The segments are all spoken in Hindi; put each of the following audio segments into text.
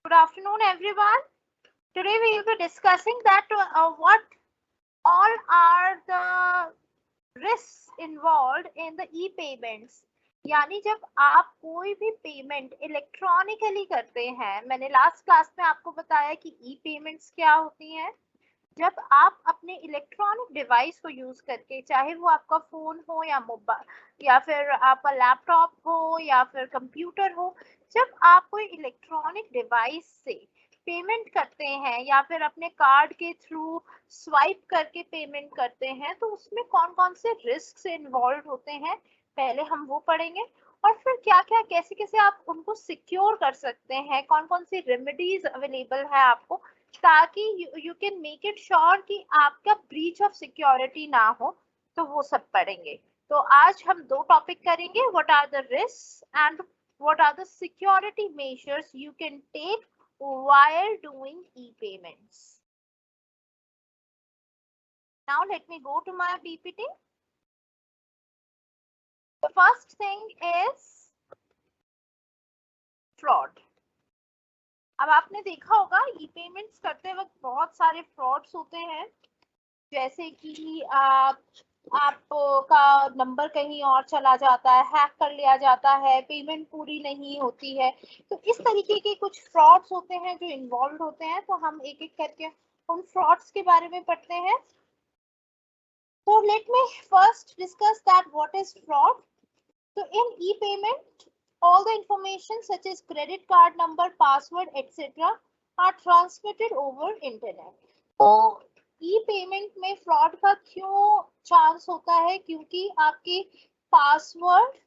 Good afternoon, everyone. Today we will be discussing that what all are the risks involved in the e-payments. यानी जब आप कोई भी पेमेंट इलेक्ट्रॉनिकली करते हैं, मैंने लास्ट क्लास में आपको बताया कि ई-पेमेंट्स क्या होती हैं। जब आप अपने इलेक्ट्रॉनिक डिवाइस को यूज करके, चाहे वो आपका फोन हो या मोबाइल या फिर आपका लैपटॉप हो या फिर कंप्यूटर हो, जब आप कोई इलेक्ट्रॉनिक डिवाइस से पेमेंट करते हैं या फिर अपने कार्ड के थ्रू स्वाइप करके पेमेंट करते हैं, तो उसमें कौन कौन से रिस्क इन्वॉल्व होते हैं, पहले हम वो पढ़ेंगे। और फिर क्या क्या कैसे कैसे आप उनको सिक्योर कर सकते हैं, कौन कौन सी रेमेडीज अवेलेबल है आपको, ताकि you can make it sure कि आपका ब्रीच ऑफ सिक्योरिटी ना हो। तो वो सब पढ़ेंगे। तो आज हम दो टॉपिक करेंगे, what are the risk and what are the security measures you can take while doing e-payments. Now let me go to my PPT. The first thing is fraud. अब आपने देखा होगा ई-पेमेंट्स करते वक्त बहुत सारे फ्रॉड्स होते हैं, जैसे कि आपका नंबर कहीं और चला जाता है, हैक कर लिया जाता है, पेमेंट पूरी नहीं होती है। तो इस तरीके के कुछ फ्रॉड्स होते हैं जो इन्वॉल्व होते हैं। तो हम एक एक करके उन फ्रॉड्स के बारे में पढ़ते हैं। So let me first discuss that what is fraud. So in e-payment, all the information such as credit card number, password, etc. are transmitted over internet. तो ई-पेमेंट में फ्रॉड का क्यों चांस होता है? क्योंकि आपके password,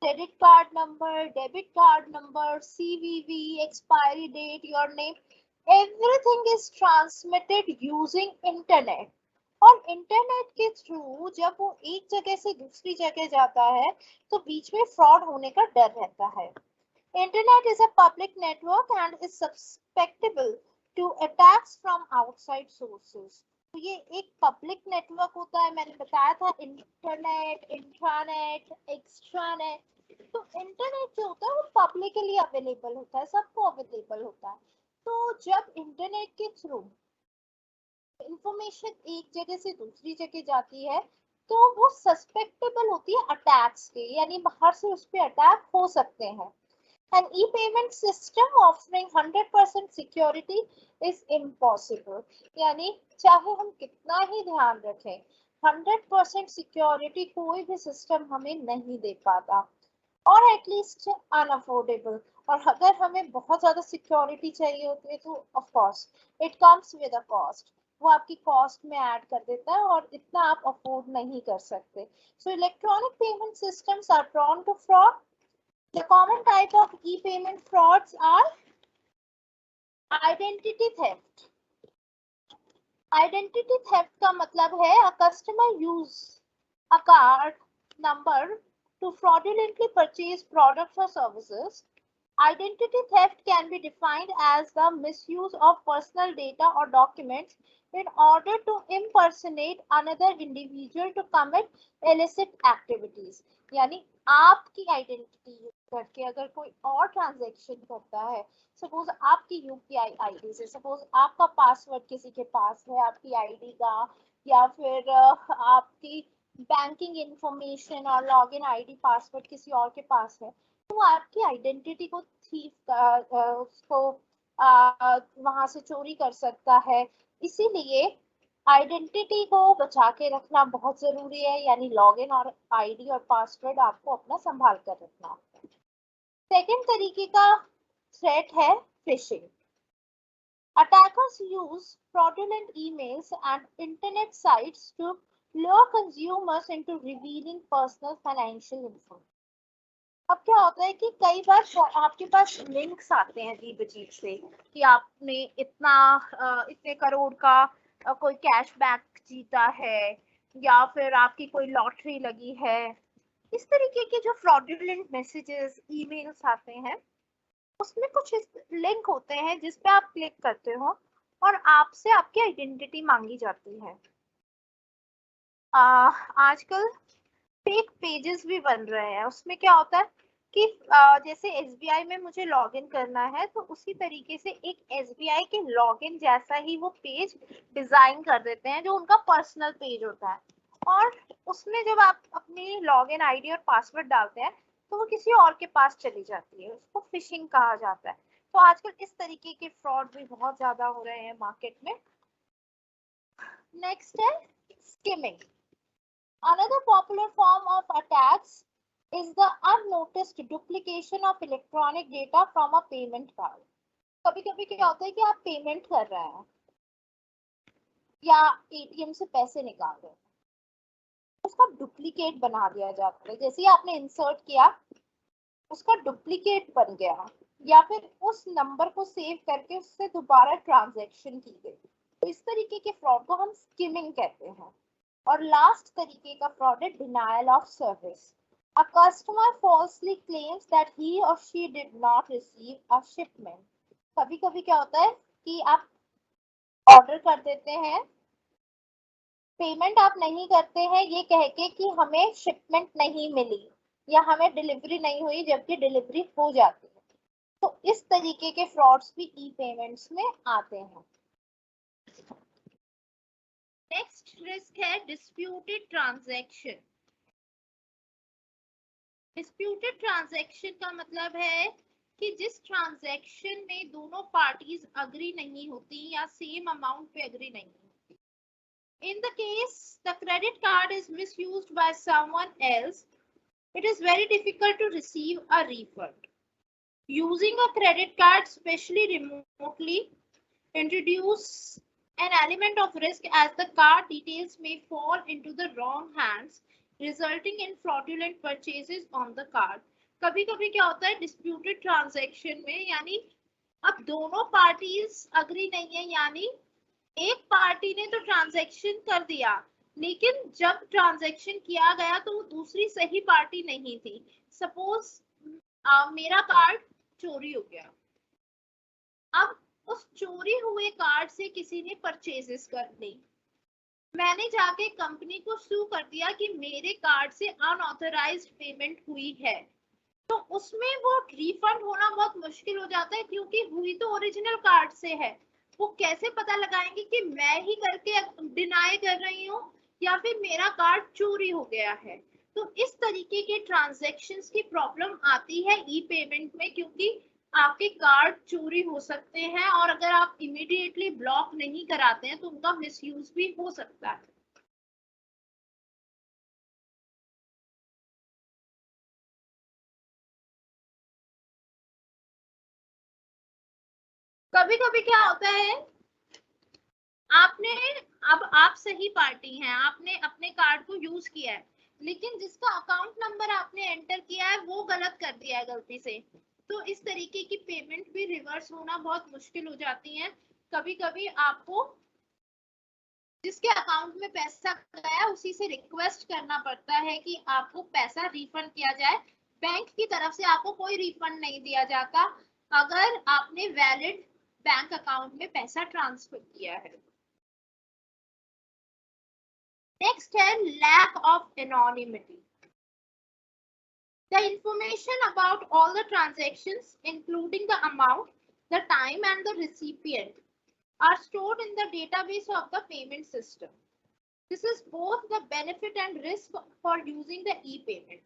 credit card number, debit card number, CVV, expiry date, your name, everything is transmitted using internet. और इंटरनेट के थ्रू जब वो एक जगह से दूसरी जगह जाता है, तो बीच में फ्रॉड होने का डर रहता है। Internet is a public network and is susceptible to attacks from outside sources. तो ये एक पब्लिक नेटवर्क होता है, मैंने बताया था इंटरनेट, इंट्रानेट, एक्सट्रानेट। तो इंटरनेट जो होता है वो पब्लिकली अवेलेबल होता है, सबको अवेलेबल होता है। तो जब इंटरनेट के थ्रू इंफॉर्मेशन एक जगह से दूसरी जगह जाती है, तो वो सस्पेक्टेबल होती है अटैक्स के, यानी बाहर से उस पर अटैक हो सकते हैं। An e-payment system offering 100% security is impossible. यानी चाहे हम कितना ही ध्यान रखें, 100% सिक्योरिटी कोई भी सिस्टम हमें नहीं दे पाता, और एटलीस्ट अनअफोर्डेबल। और अगर हमें बहुत ज्यादा सिक्योरिटी चाहिए होती है, तो of course it comes with a cost. वो आपकी कॉस्ट में ऐड कर देता है और इतना आप अफोर्ड नहीं कर सकते। So electronic payment systems are prone to fraud. The common type of e-payment frauds are identity theft. Identity theft का मतलब है a customer use a card number to fraudulently purchase products or services. Identity theft can be defined as the misuse of personal data or documents in order to impersonate another individual to commit illicit activities. यानी आपकी आइडेंटिटी यूज करके अगर कोई और ट्रांजैक्शन करता है, सपोज आपकी UPI आईडी से, सपोज आपका पासवर्ड किसी के पास है आपकी आईडी का, या फिर आपकी बैंकिंग इंफॉर्मेशन और लॉगिन आईडी पासवर्ड किसी और के पास है, तो आपकी आइडेंटिटी को थीफ उसको वहां से चोरी कर सकता है। इसीलिए आइडेंटिटी को बचा के रखना बहुत जरूरी है, यानी लॉगिन और आईडी और पासवर्ड आपको अपना संभाल कर रखना। सेकंड तरीके का थ्रेट है fishing. Attackers use fraudulent emails and internet sites to lure consumers into revealing personal financial info. अब क्या होता है कि कई बार आपके पास लिंक्स आते हैं अजीब अजीब से कि आपने इतने करोड़ का कोई कैशबैक जीता है, या फिर आपकी कोई लॉटरी लगी है। इस तरीके के जो फ्रॉडुलेंट मैसेजेस, ईमेल्स आते हैं, उसमें कुछ लिंक होते हैं जिस पे आप क्लिक करते हो और आपसे आपकी आइडेंटिटी मांगी जाती है। आजकल फेक पेजेस भी बन रहे हैं। उसमें क्या होता है कि जैसे SBI में मुझे लॉगिन करना है तो उसी तरीके से एक SBI के लॉगिन जैसा ही वो पेज डिजाइन कर देते हैं जो उनका पर्सनल पेज होता है, और उसमें जब आप अपनी लॉगिन आईडी और पासवर्ड डालते हैं तो वो किसी और के पास चली जाती है, उसको फिशिंग कहा जाता है। तो आजकल इस तरीके के फ्रॉड भी बहुत ज्यादा हो रहे हैं मार्केट में। नेक्स्ट है skimming. Another popular form of attacks is the unnoticed duplication of electronic data from a payment card. कभी कभी क्या होता है कि आप पेमेंट कर रहे हैं या ATM से पैसे निकाल रहे हैं, उसका डुप्लीकेट बना दिया जाता है। जैसे ही आपने इंसर्ट किया उसका डुप्लीकेट बन गया, या फिर उस नंबर को सेव करके उससे दोबारा ट्रांजैक्शन की गई। तो इस तरीके के फ्रॉड को हम स्किमिंग कहते हैं। और लास्ट तरीके का फ्रॉड है denial of service. A customer falsely claims that he or she did not receive a shipment. कभी कभी क्या होता है कि आप ऑर्डर कर देते हैं, पेमेंट आप नहीं करते हैं ये कह के कि हमें शिपमेंट नहीं मिली या हमें डिलीवरी नहीं हुई, जबकि डिलीवरी हो जाती है। तो इस तरीके के फ्रॉड्स भी ई पेमेंट्स में आते हैं। नेक्स्ट रिस्क है डिस्प्यूटेड ट्रांजैक्शन। डिस्प्यूटेड ट्रांजैक्शन का मतलब है कि जिस ट्रांजैक्शन में दोनों पार्टीज अग्री नहीं होती या सेम अमाउंट पे अग्री नहीं होती। In the case the credit card is misused by someone else, it is very difficult to receive a refund. Using a credit card, especially remotely, introduce an element of risk as the card details may fall into the wrong hands, resulting in fraudulent purchases on the card. कभी कभी क्या होता है डिस्प्यूटेड ट्रांजैक्शन में, यानी अब दोनों पार्टीज अग्री नहीं है, यानी एक पार्टी ने तो ट्रांजैक्शन कर दिया लेकिन जब ट्रांजैक्शन किया गया तो वो दूसरी सही पार्टी नहीं थी। सपोज मेरा कार्ड चोरी हो गया, अब उस चोरी हुए कार्ड से किसी ने परचेजेस कर ली, मैंने जाके कंपनी को सू कर दिया कि मेरे कार्ड से अनऑथराइज्ड पेमेंट हुई है, तो उसमें वो रिफंड होना बहुत मुश्किल हो जाता है क्योंकि हुई तो ओरिजिनल कार्ड से है। वो कैसे पता लगाएंगे कि मैं ही करके डिनाई कर रही हूँ या फिर मेरा कार्ड चोरी हो गया है। तो इस तरीके के ट्रांजैक्शंस की प्रॉब्लम आती है ई पेमेंट में, क्योंकि आपके कार्ड चोरी हो सकते हैं और अगर आप इमीडिएटली ब्लॉक नहीं कराते हैं तो उनका मिसयूज भी हो सकता है। कभी कभी क्या होता है आपने, अब आप सही पार्टी हैं, आपने अपने कार्ड को यूज किया है लेकिन जिसका अकाउंट नंबर आपने एंटर किया है वो गलत कर दिया है गलती से, तो इस तरीके की पेमेंट भी रिवर्स होना बहुत मुश्किल हो जाती है। कभी कभी आपको जिसके अकाउंट में पैसा गया उसी से रिक्वेस्ट करना पड़ता है कि आपको पैसा रिफंड किया जाए। बैंक की तरफ से आपको कोई रिफंड नहीं दिया जाता अगर आपने वैलिड बैंक अकाउंट में पैसा ट्रांसफर किया है। Next है lack of anonymity. The information about all the transactions, including the amount, the time and the recipient, are stored in the database of the payment system. This is both the benefit and risk for using the e-payment.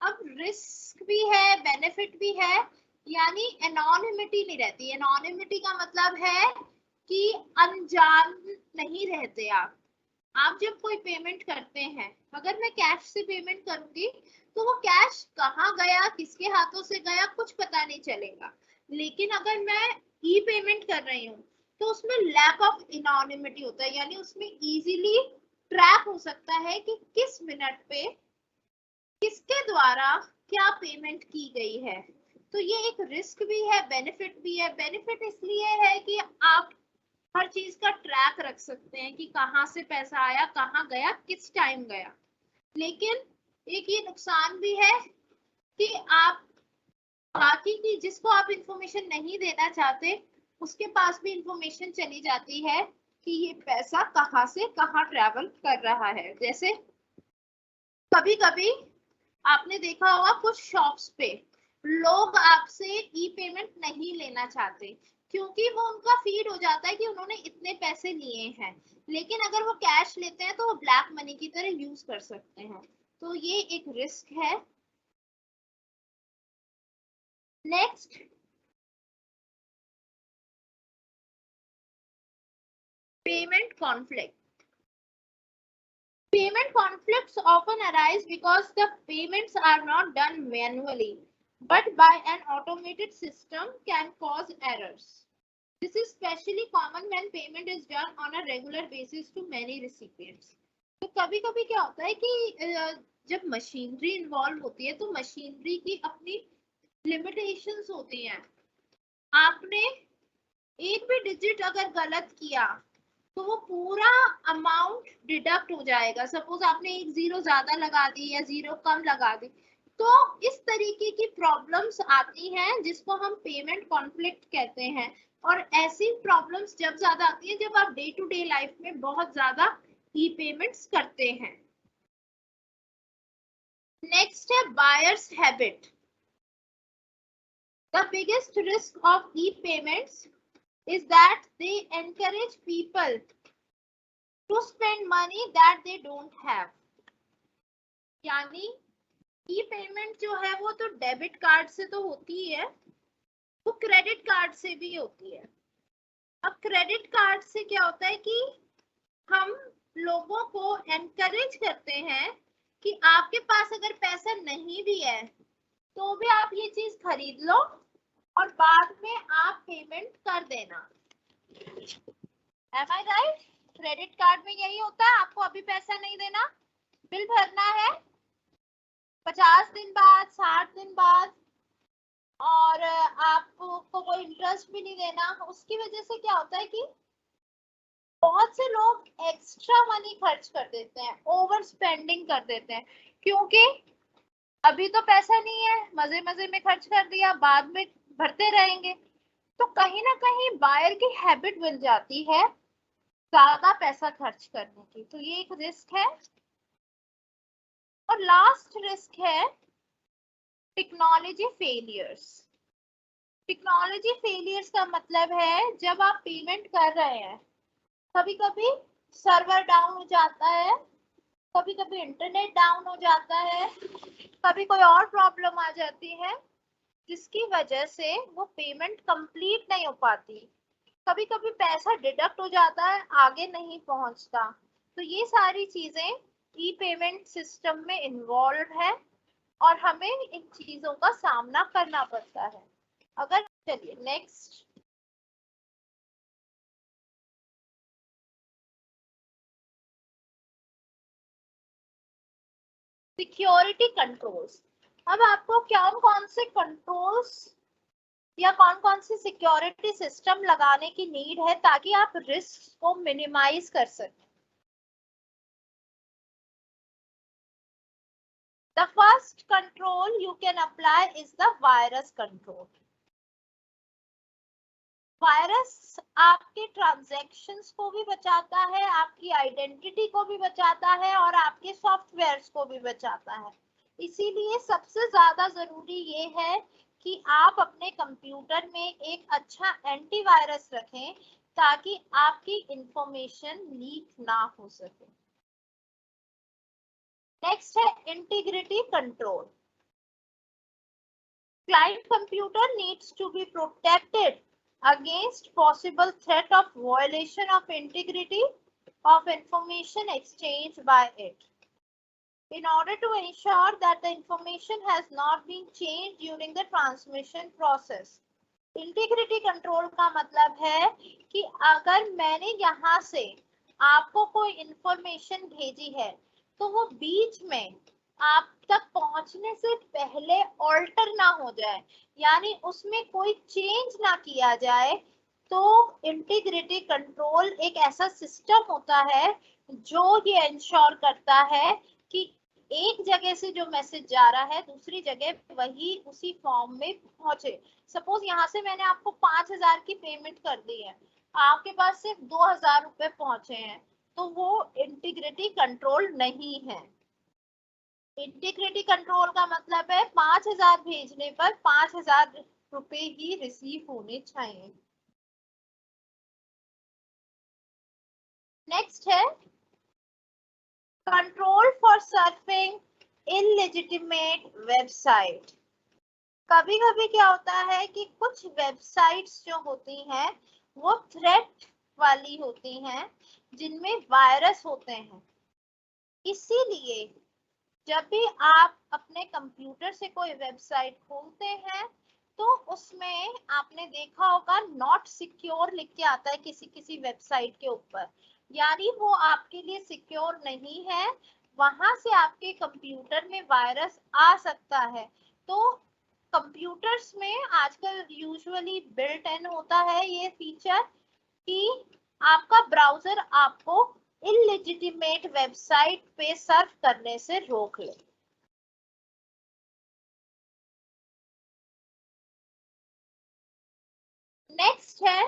अब risk भी है benefit भी है, यानी anonymity नहीं रहती। anonymity का मतलब है कि अनजान नहीं रहते आप जब कोई पेमेंट करते हैं, अगर मैं कैश से पेमेंट करूंगी तो वो कैश कहाँ गया किसके हाथों से गया कुछ पता नहीं चलेगा, लेकिन अगर मैं ई पेमेंट कर रही हूँ तो उसमें लैक ऑफ एनोनिमिटी होता है, यानी उसमें इजीली ट्रैक हो सकता है कि किस मिनट पे किसके द्वारा क्या पेमेंट की गई है। तो ये एक रिस्क भी है बेनिफिट भी है। बेनिफिट इसलिए है कि आप हर चीज का ट्रैक रख सकते हैं कि कहाँ से पैसा आया कहाँ गया किस टाइम गया, लेकिन एक ये नुकसान भी है कि आप बाकी की जिसको आप इंफॉर्मेशन नहीं देना चाहते उसके पास भी इंफॉर्मेशन चली जाती है कि ये पैसा कहाँ से कहाँ ट्रैवल कर रहा है। जैसे कभी कभी आपने देखा होगा कुछ शॉप्स पे लोग आपसे ई पेमेंट नहीं लेना चाहते क्योंकि वो उनका फीड हो जाता है कि उन्होंने इतने पैसे लिए हैं, लेकिन अगर वो कैश लेते हैं तो वो ब्लैक मनी की तरह यूज कर सकते हैं, तो ये एक रिस्क है। Next, payment conflict. Payment conflicts often arise because the payments are not done manually, but by an automated system can cause errors. This is especially common when payment is done on a regular basis to many recipients. तो कभी कभी क्या होता है कि जब मशीनरी इन्वॉल्व होती है तो मशीनरी की अपनी लिमिटेशंस होती हैं। आपने एक भी डिजिट अगर गलत किया तो वो पूरा अमाउंट डिडक्ट हो जाएगा। सपोज आपने एक जीरो ज्यादा लगा दी या जीरो कम लगा दी, तो इस तरीके की प्रॉब्लम्स आती हैं जिसको हम पेमेंट कॉन्फ्लिक्ट कहते हैं। और ऐसी प्रॉब्लम्स जब ज्यादा आती है जब आप डे टू डे लाइफ में बहुत ज्यादा ई पेमेंट्स करते हैं। नेक्स्ट है buyers habit. The biggest risk of E payments is that they encourage people to spend money that they don't have। यानी ई पेमेंट जो है वो तो डेबिट कार्ड से तो होती है, वो क्रेडिट कार्ड से भी होती है। अब क्रेडिट कार्ड से क्या होता है कि हम लोगों को एनकरेज करते हैं कि आपके पास अगर पैसा नहीं भी है तो भी आप ये चीज खरीद लो और बाद में आप पेमेंट कर देना। Am I right? Credit card में यही होता है, आपको अभी पैसा नहीं देना, बिल भरना है 50 दिन बाद, 60 दिन बाद, और आपको कोई इंटरेस्ट भी नहीं देना। उसकी वजह से क्या होता है कि बहुत से लोग एक्स्ट्रा मनी खर्च कर देते हैं, ओवर स्पेंडिंग कर देते हैं, क्योंकि अभी तो पैसा नहीं है, मजे मजे में खर्च कर दिया, बाद में भरते रहेंगे। तो कहीं ना कहीं बायर की हैबिट बन जाती है ज्यादा पैसा खर्च करने की, तो ये एक रिस्क है। और लास्ट रिस्क है टेक्नोलॉजी फेलियर्स। टेक्नोलॉजी फेलियर्स का मतलब है जब आप पेमेंट कर रहे हैं, कभी कभी सर्वर डाउन हो जाता है, कभी कभी इंटरनेट डाउन हो जाता है, कभी कोई और प्रॉब्लम आ जाती है जिसकी वजह से वो पेमेंट कंप्लीट नहीं हो पाती। कभी कभी पैसा डिडक्ट हो जाता है, आगे नहीं पहुंचता। तो ये सारी चीजें ई पेमेंट सिस्टम में इन्वॉल्व है और हमें इन चीजों का सामना करना पड़ता है। अगर चलिए नेक्स्ट, सिक्योरिटी कंट्रोल्स। अब आपको कौन कौन से कंट्रोल्स या कौन कौन सी सिक्योरिटी सिस्टम लगाने की नीड है ताकि आप रिस्क को मिनिमाइज कर सकें। The first control you can apply is the virus control। Virus आपके ट्रांजैक्शंस को भी बचाता है, आपकी आइडेंटिटी को भी बचाता है और आपके सॉफ्टवेयर्स को भी बचाता है। इसीलिए सबसे ज्यादा जरूरी ये है कि आप अपने कंप्यूटर में एक अच्छा एंटीवायरस रखें ताकि आपकी इंफॉर्मेशन लीक ना हो सके। नेक्स्ट है integrity control. Client computer needs to be protected against possible threat of violation of integrity of information exchanged by it. In order to ensure that the information has not been changed during the transmission process. Integrity control का मतलब है कि अगर मैंने यहाँ से आपको कोई इंफॉर्मेशन भेजी है तो वो बीच में आप तक पहुंचने से पहले ऑल्टर ना हो जाए, यानी उसमें कोई चेंज ना किया जाए। तो इंटीग्रिटी कंट्रोल एक ऐसा सिस्टम होता है जो ये इंश्योर करता है कि एक जगह से जो मैसेज जा रहा है दूसरी जगह वही उसी फॉर्म में पहुंचे। सपोज यहाँ से मैंने आपको 5000 की पेमेंट कर दी है, आपके पास सिर्फ 2000 रुपए पहुंचे हैं, तो वो इंटीग्रिटी कंट्रोल नहीं है। इंटीग्रिटी कंट्रोल का मतलब है 5,000 भेजने पर 5,000 रुपए ही रिसीव होने चाहिए। नेक्स्ट है कंट्रोल फॉर सर्फिंग इनलेजिटिमेट वेबसाइट। कभी कभी क्या होता है कि कुछ वेबसाइट्स जो होती हैं वो थ्रेट वाली होती हैं, जिनमें वायरस होते हैं। इसीलिए जब भी आप अपने कंप्यूटर से कोई वेबसाइट खोलते हैं तो उसमें आपने देखा होगा नॉट सिक्योर लिख के आता है किसी किसी वेबसाइट के ऊपर, यानी वो आपके लिए सिक्योर नहीं है, वहां से आपके कंप्यूटर में वायरस आ सकता है। तो कंप्यूटर्स में आजकल यूजुअली बिल्ट इन होता है ये फीचर कि आपका ब्राउजर आपको इलेजिटिमेट वेबसाइट पे सर्फ करने से रोक ले। नेक्स्ट है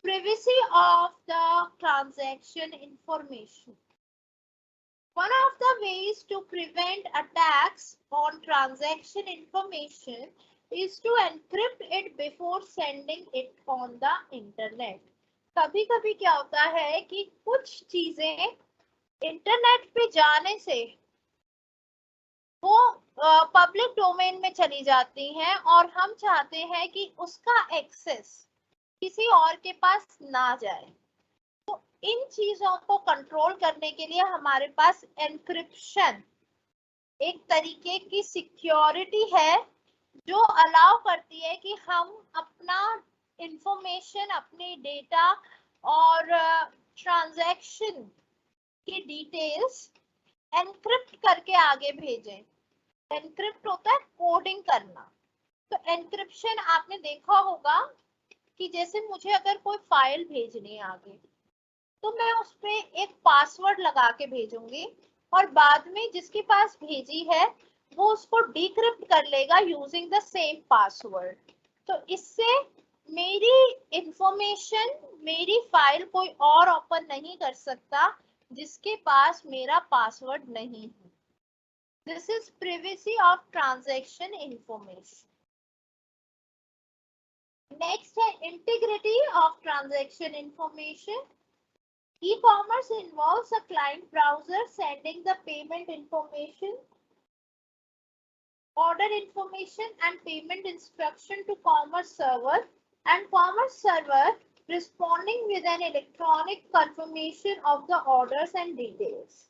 privacy of the transaction information. One of the ways to prevent attacks on transaction information is to encrypt it before sending it on the internet. कभी कभी क्या होता है कि कुछ चीजें इंटरनेट पे जाने से वो पब्लिक डोमेन में चली जाती हैं और हम चाहते हैं कि उसका एक्सेस किसी और के पास ना जाए। तो इन चीजों को कंट्रोल करने के लिए हमारे पास एनक्रिप्शन एक तरीके की सिक्योरिटी है जो अलाउ करती है कि हम अपना इंफॉर्मेशन, अपनी डेटा और ट्रांजैक्शन की डिटेल्स एनक्रिप्ट करके आगे भेजें। एनक्रिप्ट होता है कोडिंग करना। तो एनक्रिप्शन आपने देखा होगा कि जैसे मुझे अगर कोई फाइल भेजनी है आगे तो मैं उस पे एक पासवर्ड लगा के भेजूंगी और बाद में जिसके पास भेजी है वो उसको डिक्रिप्ट कर लेगा यूजिंग द सेम पासवर्ड। तो इससे मेरी इंफॉर्मेशन, मेरी फाइल कोई और ओपन नहीं कर सकता जिसके पास मेरा पासवर्ड नहीं है। This is privacy of transaction information. Next है integrity of transaction information. E-commerce involves a client browser sending the payment information, order information and payment instruction to commerce server, and commerce server responding with an electronic confirmation of the orders and details.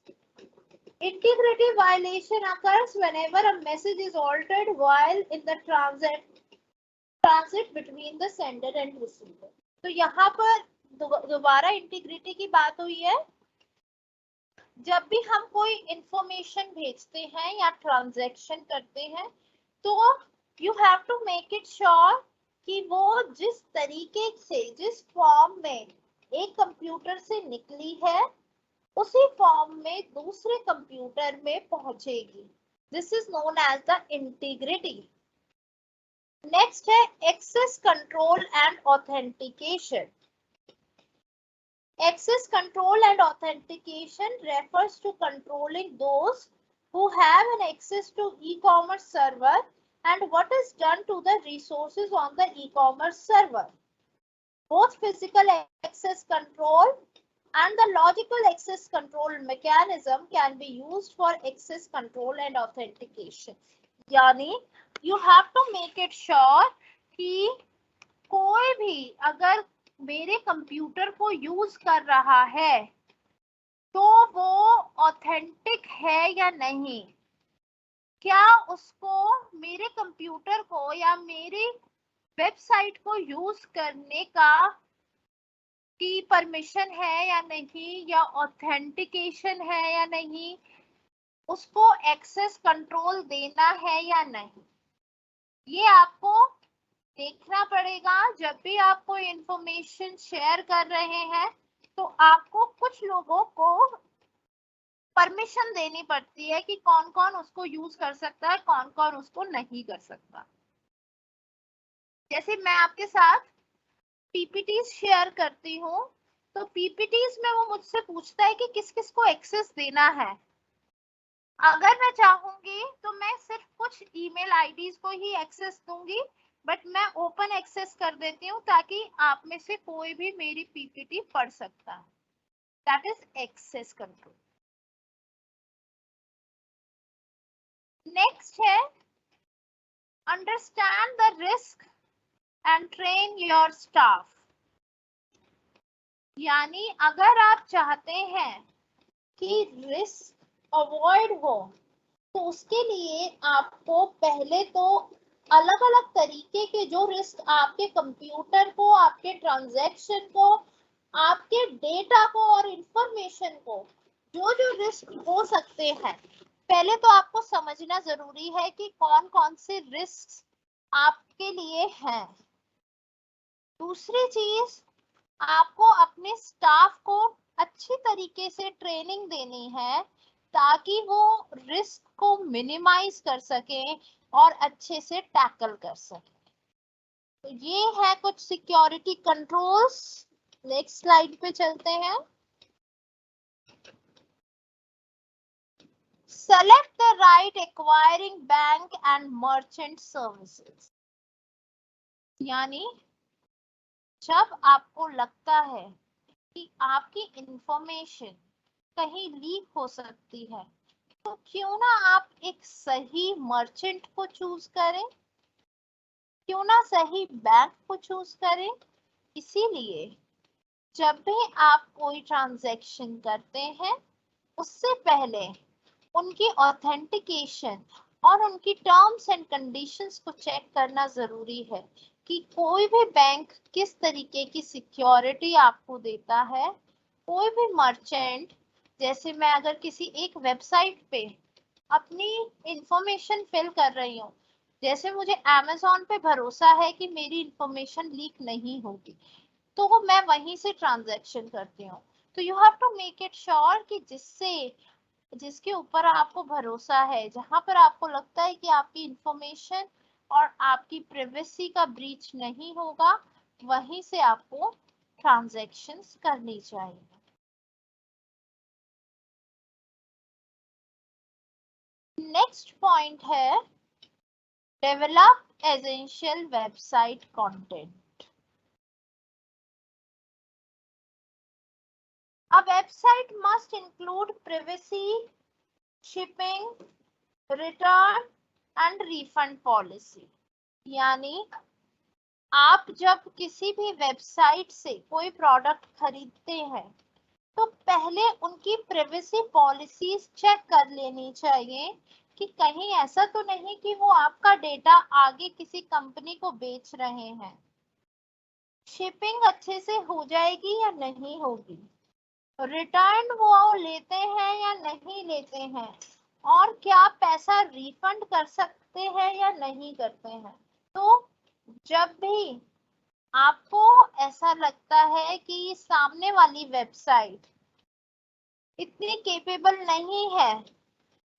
Integrity violation occurs whenever a message is altered while in the transit between the sender and receiver. तो यहाँ पर दोबारा इंटीग्रिटी की बात हुई है। जब भी हम कोई इंफॉर्मेशन भेजते हैं या ट्रांजैक्शन करते हैं तो you have to make it sure कि वो जिस तरीके से, जिस फॉर्म में एक कंप्यूटर से निकली है उसी फॉर्म में दूसरे कंप्यूटर में पहुंचेगी। This is known as the integrity. Next है access control and authentication. Access control and authentication refers to controlling those who have an access to e-commerce server and what is done to the resources on the e-commerce server. Both physical access control and the logical access control mechanism can be used for access control and authentication. यानी you have to make it sure कि कोई भी अगर मेरे कंप्यूटर को यूज कर रहा है तो वो ऑथेंटिक है या नहीं, क्या उसको मेरे कंप्यूटर को या मेरी वेबसाइट को यूज करने का की परमिशन है या नहीं, या ऑथेंटिकेशन है या नहीं, उसको एक्सेस कंट्रोल देना है या नहीं, ये आपको देखना पड़ेगा। जब भी आप कोई इंफॉर्मेशन शेयर कर रहे हैं तो आपको कुछ लोगों को परमिशन देनी पड़ती है कि कौन कौन उसको यूज कर सकता है, कौन कौन उसको नहीं कर सकता। जैसे मैं आपके साथ पीपीटीज शेयर करती हूँ तो पीपीटीज में वो मुझसे पूछता है कि किस किस को एक्सेस देना है। अगर मैं चाहूंगी तो मैं सिर्फ कुछ ईमेल आईडीज को ही एक्सेस दूंगी, बट मैं ओपन एक्सेस कर देती हूँ ताकि आप में से कोई भी मेरी पीपीटी पढ़ सकता है। That is access control. Next है understand the risk and train your staff. यानी अगर आप चाहते हैं कि रिस्क अवॉइड हो तो उसके लिए आपको पहले तो अलग अलग तरीके के जो रिस्क आपके कंप्यूटर को, आपके ट्रांजैक्शन को, आपके डेटा को और इंफॉर्मेशन को जो जो रिस्क हो सकते हैं, पहले तो आपको समझना जरूरी है कि कौन कौन से रिस्क आपके लिए हैं। दूसरी चीज, आपको अपने स्टाफ को अच्छी तरीके से ट्रेनिंग देनी है ताकि वो रिस्क को मिनिमाइज कर सके और अच्छे से टैकल कर सके। तो ये है कुछ सिक्योरिटी कंट्रोल्स। नेक्स्ट स्लाइड पे चलते हैं। Select the right acquiring bank and merchant services. यानी जब आपको लगता है कि आपकी इंफॉर्मेशन कहीं लीक हो सकती है तो क्यों ना आप एक सही मर्चेंट को चूज करें, क्यों ना सही बैंक को चूज करें। इसीलिए जब भी आप कोई ट्रांजैक्शन करते हैं उससे पहले उनकी ऑथेंटिकेशन और उनकी टर्म्स एंड कंडीशंस को चेक करना जरूरी है कि कोई भी बैंक किस तरीके की सिक्योरिटी आपको देता है। कोई भी मर्चेंट, जैसे मैं अगर किसी एक वेबसाइट पे अपनी इंफॉर्मेशन फिल कर रही हूँ, जैसे मुझे अमेज़न पे भरोसा है कि मेरी इंफॉर्मेशन लीक नहीं होगी, तो वो मैं वहीं से ट्रांजैक्शन करती हूँ। तो you have to make it sure कि जिसके ऊपर आपको भरोसा है, जहां पर आपको लगता है कि आपकी इंफॉर्मेशन और आपकी प्राइवेसी का ब्रीच नहीं होगा, वहीं से आपको ट्रांजैक्शंस करनी चाहिए। नेक्स्ट पॉइंट है develop essential website content. A website must include privacy, shipping, return and refund policy। यानी आप जब किसी भी वेबसाइट से कोई प्रोडक्ट खरीदते हैं तो पहले उनकी प्राइवेसी पॉलिसीज चेक कर लेनी चाहिए कि कहीं ऐसा तो नहीं कि वो आपका डेटा आगे किसी कंपनी को बेच रहे हैं। शिपिंग अच्छे से हो जाएगी या नहीं होगी, रिटर्न वो लेते हैं या नहीं लेते हैं, और क्या पैसा रिफंड कर सकते हैं या नहीं करते हैं। तो जब भी आपको ऐसा लगता है कि सामने वाली वेबसाइट इतनी केपेबल नहीं है,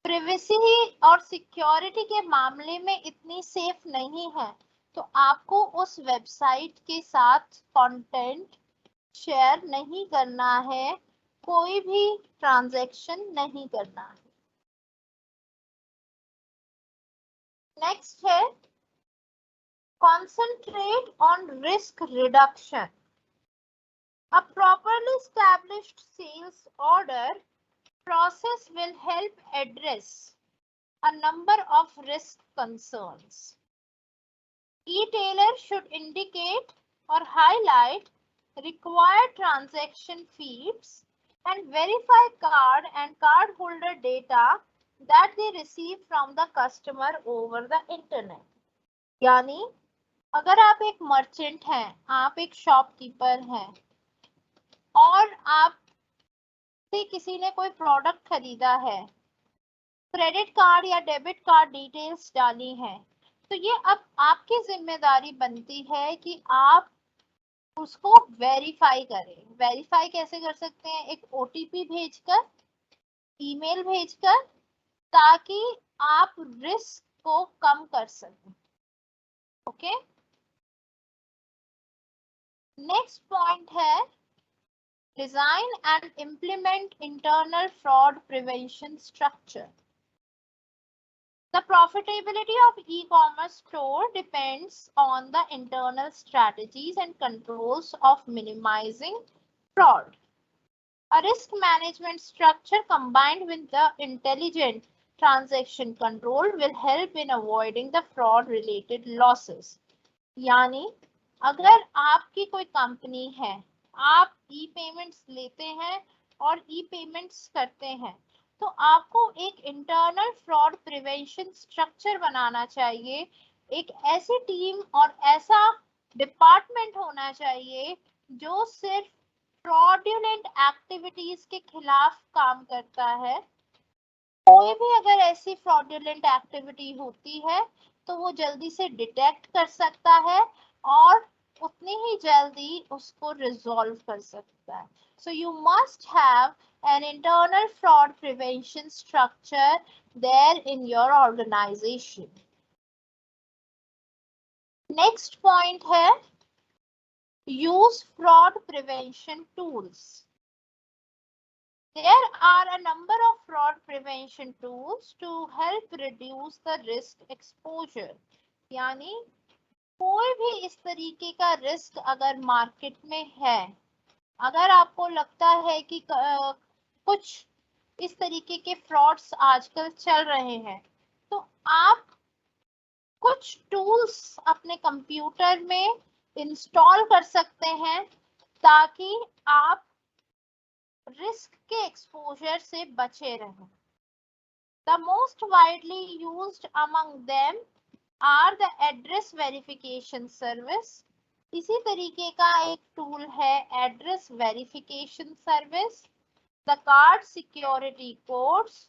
प्राइवेसी और सिक्योरिटी के मामले में इतनी सेफ नहीं है, तो आपको उस वेबसाइट के साथ कंटेंट शेयर नहीं करना है, कोई भी ट्रांजैक्शन नहीं करना है। नेक्स्ट है concentrate on risk reduction. A properly established sales order process will help address a number of risk concerns. E-tailer should indicate or highlight required transaction feeds and verify card and cardholder data that they receive from the customer over the internet. यानी अगर आप एक मर्चेंट हैं, आप एक शॉपकीपर हैं और आप से किसी ने कोई प्रोडक्ट खरीदा है, क्रेडिट कार्ड या डेबिट कार्ड डिटेल्स डाली हैं, तो ये अब आपकी जिम्मेदारी बनती है कि आप उसको वेरीफाई करें। वेरीफाई कैसे कर सकते हैं? एक ओटीपी भेजकर, ईमेल भेजकर, ताकि आप रिस्क को कम कर सकें। ओके, नेक्स्ट पॉइंट है design and implement internal fraud prevention structure. The profitability of e-commerce store depends on the internal strategies and controls of minimizing fraud. A risk management structure combined with the intelligent transaction control will help in avoiding the fraud related losses. यानी अगर आपकी कोई कंपनी है, आप ई पेमेंट्स लेते हैं और ई पेमेंट्स करते हैं, तो आपको एक इंटरनल फ्रॉड प्रिवेंशन स्ट्रक्चर बनाना चाहिए। एक ऐसी टीम और ऐसा डिपार्टमेंट होना चाहिए जो सिर्फ फ्रॉडुलेंट एक्टिविटीज के खिलाफ काम करता है। कोई भी अगर ऐसी फ्रॉडुलेंट एक्टिविटी होती है तो वो जल्दी से डिटेक्ट कर सकता है और उतनी ही जल्दी उसको रिजॉल्व कर सकता है। So you must have an internal fraud prevention structure there in your organization. Next point है use fraud prevention tools. There are a number of fraud prevention tools to help reduce the risk exposure. यानी कोई भी इस तरीके का रिस्क अगर मार्केट में है, अगर आपको लगता है कि कुछ इस तरीके के फ्रॉड्स आजकल चल रहे हैं, तो आप कुछ टूल्स अपने कंप्यूटर में इंस्टॉल कर सकते हैं ताकि आप रिस्क के एक्सपोजर से बचे रहें। The most widely used among them are the address verification service. इसी तरीके का एक टूल है address verification service, the card security codes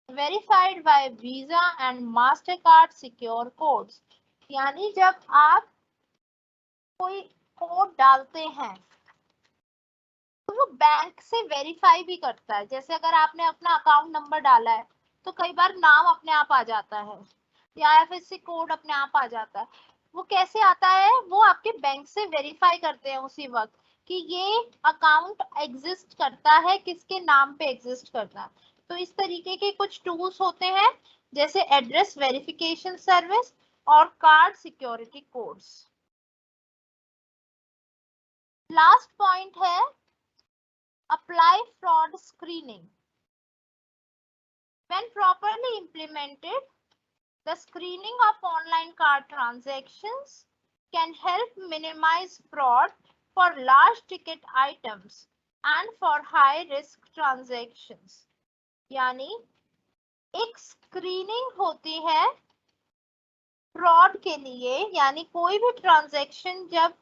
verified bye visa and master card secure codes. यानी जब आप कोई कोड डालते हैं तो वो बैंक से वेरीफाई भी करता है। जैसे अगर आपने अपना अकाउंट नंबर डाला है तो कई बार नाम अपने आप आ जाता है या IFSC कोड अपने आप आ जाता है। वो कैसे आता है? वो आपके बैंक से वेरीफाई करते हैं उसी वक्त कि ये अकाउंट एग्जिस्ट करता है, किसके नाम पे एग्जिस्ट करता है। तो इस तरीके के कुछ टूल्स होते हैं जैसे एड्रेस वेरिफिकेशन सर्विस और card security codes. Last point है apply fraud screening. When properly implemented, the screening of online card transactions can help minimize fraud for large ticket items and for high risk transactions. यानी एक स्क्रीनिंग होती है फ्रॉड के लिए, यानी कोई भी ट्रांजैक्शन जब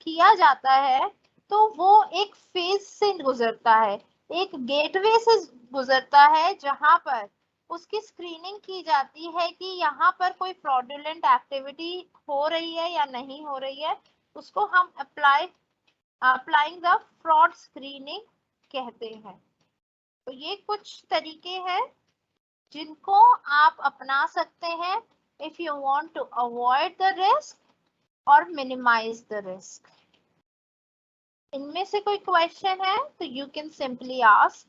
किया जाता है तो वो एक फेज से गुजरता है, एक गेटवे से गुजरता है जहां पर उसकी स्क्रीनिंग की जाती है कि यहाँ पर कोई फ्रॉडुलेंट एक्टिविटी हो रही है या नहीं हो रही है। उसको हम अप्लाइंग द फ्रॉड स्क्रीनिंग कहते हैं। तो ये कुछ तरीके हैं जिनको आप अपना सकते हैं if you want to avoid the risk और मिनिमाइज द रिस्क। इनमें से कोई क्वेश्चन है तो यू कैन सिंपली आस्क।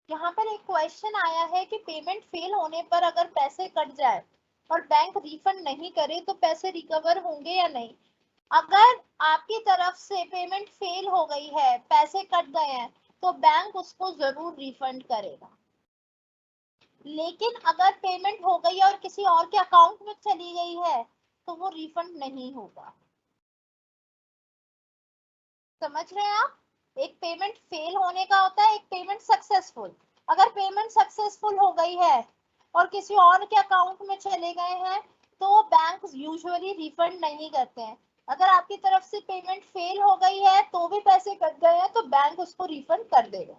यहाँ पर एक क्वेश्चन आया है कि पेमेंट फेल होने पर अगर पैसे कट जाए और बैंक रिफंड नहीं करे तो पैसे रिकवर होंगे या नहीं। अगर आपकी तरफ से पेमेंट फेल हो गई है, पैसे कट गए हैं, तो बैंक उसको जरूर रिफंड करेगा। लेकिन अगर पेमेंट हो गई है और किसी और के अकाउंट में चली गई है तो वो रिफंड नहीं होगा। समझ रहे हैं आप? एक पेमेंट फेल होने का होता है, एक पेमेंट सक्सेसफुल। अगर पेमेंट सक्सेसफुल हो गई है और किसी और के अकाउंट में चले गए हैं तो बैंक यूजुअली रिफंड नहीं करते हैं। अगर आपकी तरफ से पेमेंट फेल हो गई है तो भी पैसे कट गए हैं तो बैंक उसको रिफंड कर देगा।